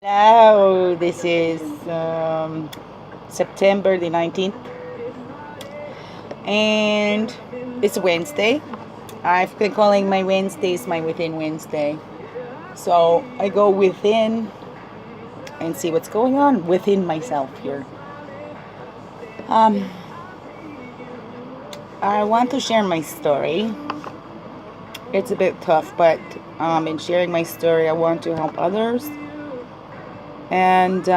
Now, this is September the 19th, and it's Wednesday. I've been calling my Wednesdays my Within Wednesday. So I go within and see what's going on within myself here. I want to share my story. It's a bit tough, but in sharing my story, I want to help others and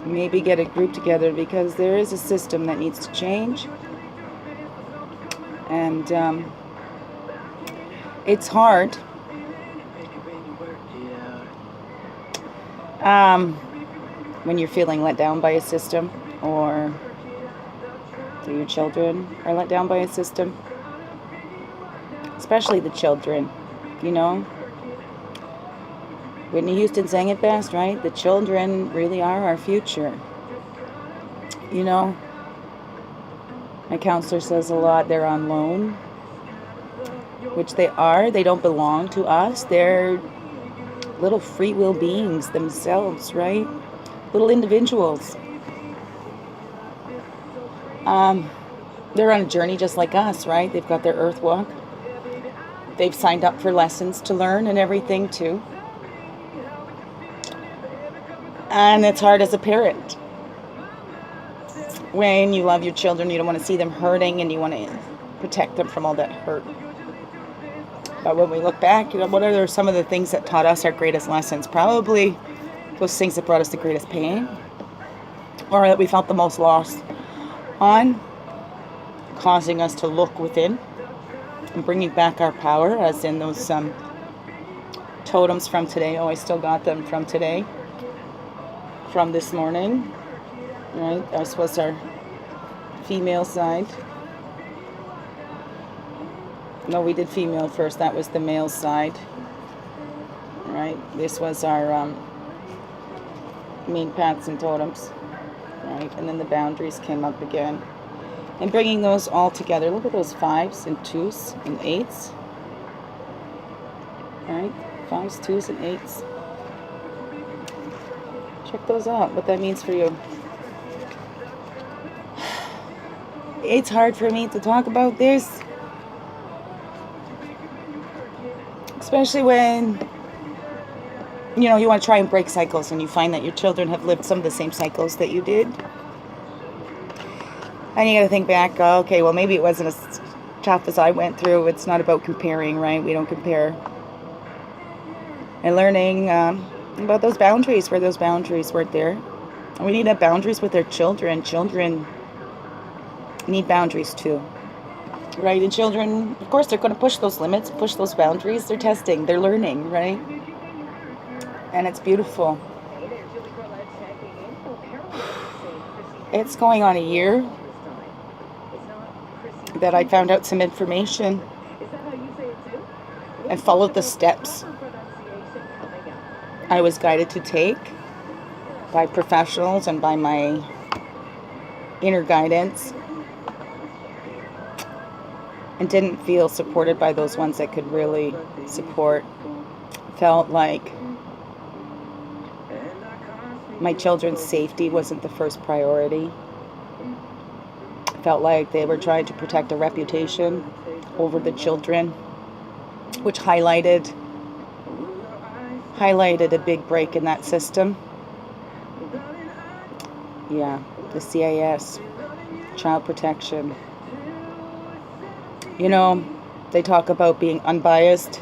maybe get a group together because there is a system that needs to change. And it's hard. When you're feeling let down by a system, or your children are let down by a system, especially the children, you know. Whitney Houston sang it best, right? The children really are our future. You know, my counselor says a lot, they're on loan, which they are. They don't belong to us. They're little free will beings themselves, right? Little individuals. They're on a journey just like us, right? They've got their earth walk. They've signed up for lessons to learn and everything too. And it's hard as a parent. When you love your children, you don't want to see them hurting and you want to protect them from all that hurt. But when we look back, you know, what are some of the things that taught us our greatest lessons? Probably those things that brought us the greatest pain, or that we felt the most loss on, causing us to look within and bringing back our power, as in those totems from today. Oh, I still got them from today, from this morning, right? This was our female side. No, we did female first. That was the male side, right? This was our main paths and totems, right? And then the boundaries came up again. And bringing those all together. Look at those 5s and 2s and 8s, right? 5s, 2s, and 8s. Check those out, what that means for you. It's hard for me to talk about this, especially when, you know, you want to try and break cycles and you find that your children have lived some of the same cycles that you did. And you got to think back, okay, well, maybe it wasn't as tough as I went through. It's not about comparing, right? We don't compare. And learning about those boundaries, where those boundaries weren't there. And we need to have boundaries with our children. Children need boundaries too, right? And children, of course, they're going to push those limits, push those boundaries. They're testing, they're learning, right? And it's beautiful. It's going on a year that I found out some information and followed the steps I was guided to take by professionals and by my inner guidance, and didn't feel supported by those ones that could really support. Felt like my children's safety wasn't the first priority. Felt like they were trying to protect a reputation over the children, which highlighted a big break in that system. Yeah, the CAS, child protection. You know, they talk about being unbiased.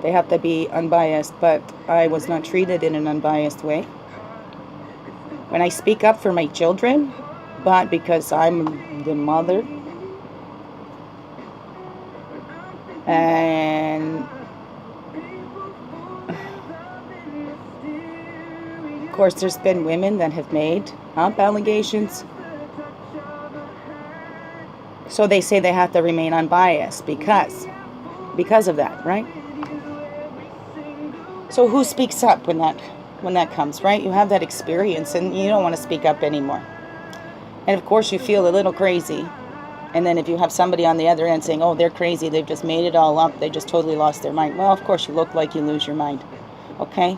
They have to be unbiased, but I was not treated in an unbiased way. When I speak up for my children, but because I'm the mother, and of course there's been women that have made up allegations, so they say they have to remain unbiased because of that, right? So who speaks up when that comes, right? You have that experience and you don't want to speak up anymore. And of course you feel a little crazy. And then if you have somebody on the other end saying, oh, they're crazy, they've just made it all up, they just totally lost their mind. Well, of course you look like you lose your mind. Okay?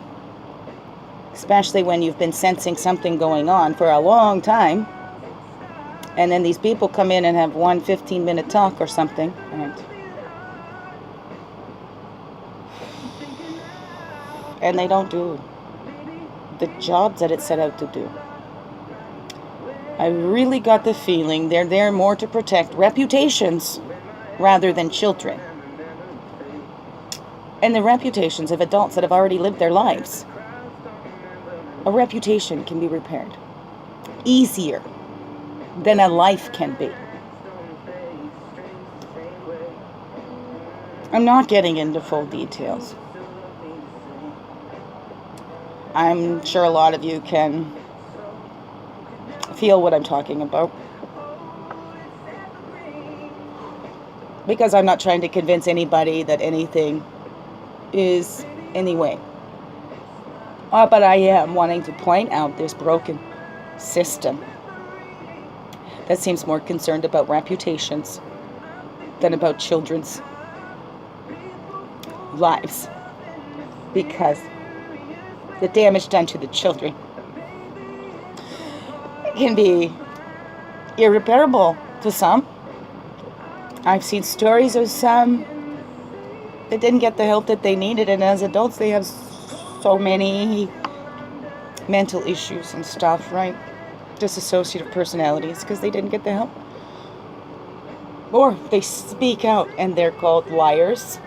especially when you've been sensing something going on for a long time, and then these people come in and have one 15-minute talk or something, and they don't do the jobs that it's set out to do. I really got the feeling they're there more to protect reputations rather than children. And the reputations of adults that have already lived their lives. A reputation can be repaired easier than a life can be. I'm not getting into full details. I'm sure a lot of you can feel what I'm talking about. Because I'm not trying to convince anybody that anything is anyway. But I am wanting to point out this broken system that seems more concerned about reputations than about children's lives. Because the damage done to the children can be irreparable to some. I've seen stories of some that didn't get the help that they needed, and as adults they have so many mental issues and stuff, right? Dissociative personalities because they didn't get the help. Or they speak out and they're called liars.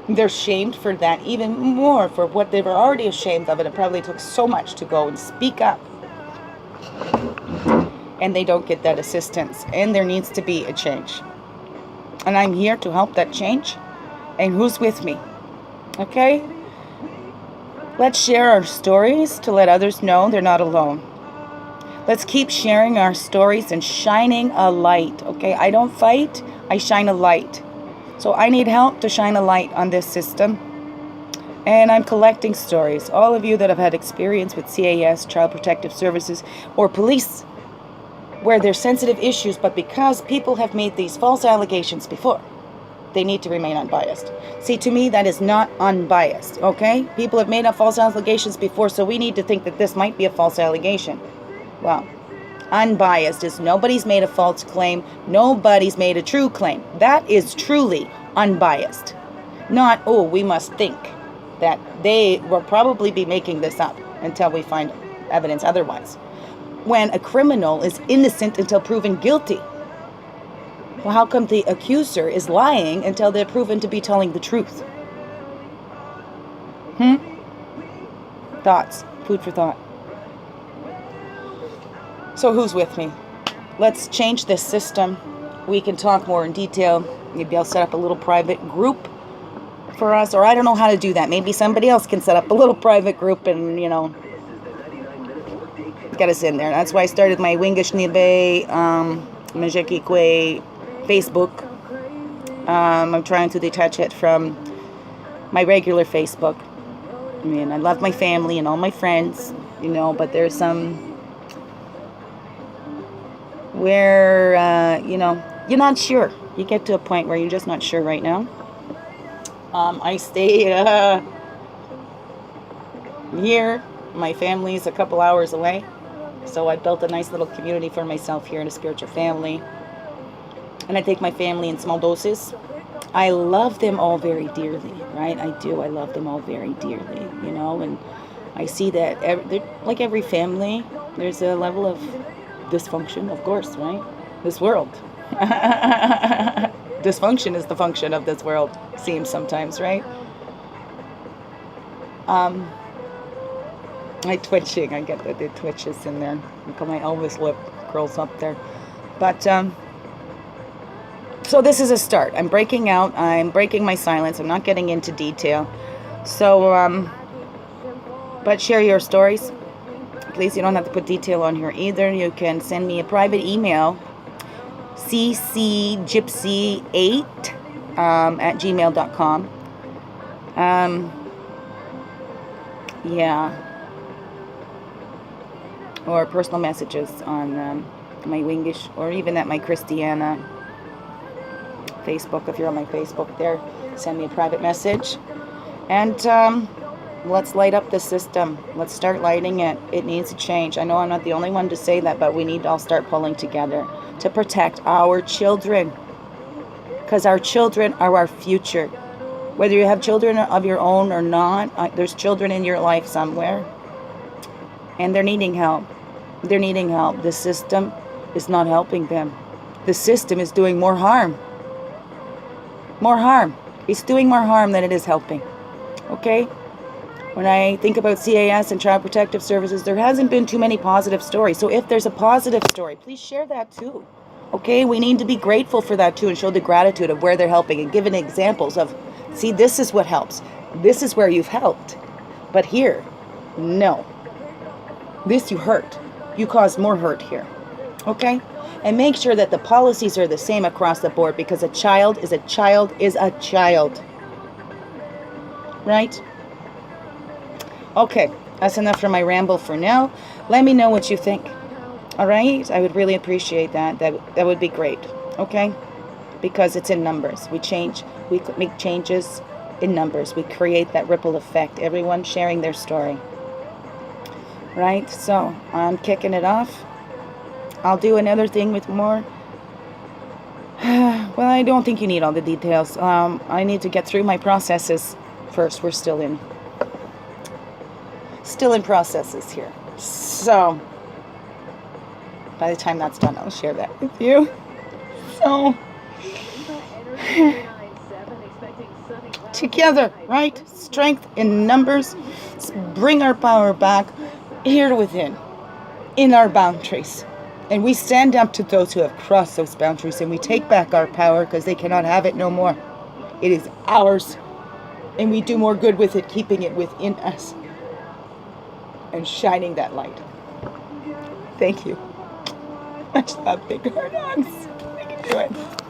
They're shamed for that, even more for what they were already ashamed of, and it probably took so much to go and speak up. And they don't get that assistance, and there needs to be a change. And I'm here to help that change. And who's with me? Okay? Let's share our stories to let others know they're not alone. Let's keep sharing our stories and shining a light. Okay? I don't fight, I shine a light. So I need help to shine a light on this system. And I'm collecting stories. All of you that have had experience with CAS, Child Protective Services, or police, where there's sensitive issues, but because people have made these false allegations before, they need to remain unbiased. See, to me, that is not unbiased, okay? People have made up false allegations before, so we need to think that this might be a false allegation. Well, unbiased is nobody's made a false claim, nobody's made a true claim. That is truly unbiased. Not, oh, we must think that they will probably be making this up until we find evidence otherwise. When a criminal is innocent until proven guilty. Well, how come the accuser is lying until they're proven to be telling the truth? Thoughts. Food for thought. So who's with me? Let's change this system. We can talk more in detail. Maybe I'll set up a little private group for us, or I don't know how to do that. Maybe somebody else can set up a little private group and, get us in there. That's why I started my Wingishnebe, Majekikwe Facebook. I'm trying to detach it from my regular Facebook. I mean, I love my family and all my friends, but there's some where, you're not sure. You get to a point where you're just not sure right now. I stay here. My family's a couple hours away. So I built a nice little community for myself here in a spiritual family. And I take my family in small doses. I love them all very dearly, right? I do. I love them all very dearly, and I see that like every family, there's a level of dysfunction, of course, right? This world. Dysfunction is the function of this world, seems sometimes, right? My twitching, I get the twitches in there. Look at my Elvis lip curls up there. But, so this is a start. I'm breaking out. I'm breaking my silence. I'm not getting into detail. So, but share your stories. Please, you don't have to put detail on here either. You can send me a private email, ccgypsy8 at gmail.com. Yeah. Or personal messages on my Wingish, or even at my Christiana Facebook. If you're on my Facebook there, send me a private message. And Let's light up the system. Let's start lighting it. It needs to change. I know I'm not the only one to say that, but we need to all start pulling together to protect our children. Because our children are our future. Whether you have children of your own or not, there's children in your life somewhere. And they're needing help. They're needing help. The system is not helping them. The system is doing more harm. More harm. It's doing more harm than it is helping. Okay? When I think about CAS and Child Protective Services, there hasn't been too many positive stories. So if there's a positive story, please share that too. Okay? We need to be grateful for that too and show the gratitude of where they're helping and giving examples of, see, this is what helps. This is where you've helped. But here, no. This you hurt. You caused more hurt here. Okay? And make sure that the policies are the same across the board, because a child is a child is a child. Right? Okay, that's enough for my ramble for now. Let me know what you think. All right? I would really appreciate that. That would be great. Okay? Because it's in numbers. We make changes in numbers. We create that ripple effect. Everyone sharing their story. Right? So, I'm kicking it off. I'll do another thing with more. Well, I don't think you need all the details. I need to get through my processes first. We're still in processes here. So, by the time that's done, I'll share that with you. So, together, right? Strength in numbers. Bring our power back here within, in our boundaries. And we stand up to those who have crossed those boundaries, and we take back our power because they cannot have it no more. It is ours. And we do more good with it, keeping it within us and shining that light. Thank you. Much love, big hard hugs. We can do it.